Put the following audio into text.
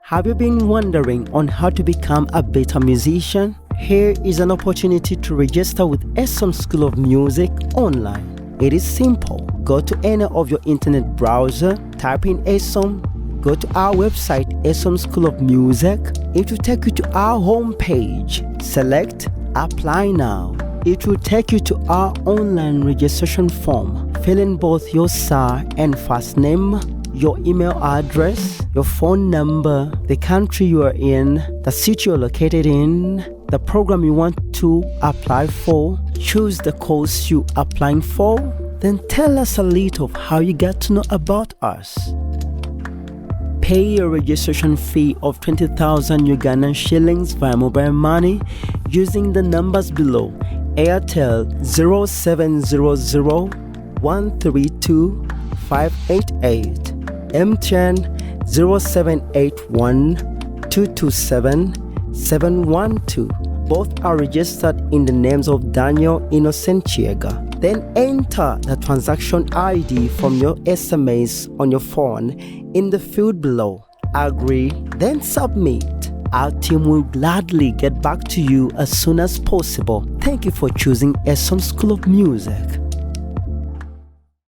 Have you been wondering on how to become a better musician? Here is an opportunity to register with Esom School of Music online. It is simple. Go to any of your internet browser, type in Esom, go to our website Esom School of Music. It will take you to our home page. Select Apply Now. It will take you to our online registration form. Fill in both your sir and first name, your email address, your phone number, the country you are in, the city you're located in, the program you want to apply for, choose the course you're applying for, then tell us a little of how you got to know about us. Pay a registration fee of 20,000 Ugandan shillings via mobile money using the numbers below. Airtel 0700 132 588, MTN 0781 227 712. Both are registered in the names of Daniel Innocent Chiega. Then enter the transaction ID from your SMS on your phone in the field below. Agree, then submit. Our team will gladly get back to you as soon as possible. Thank you for choosing Esom School of Music.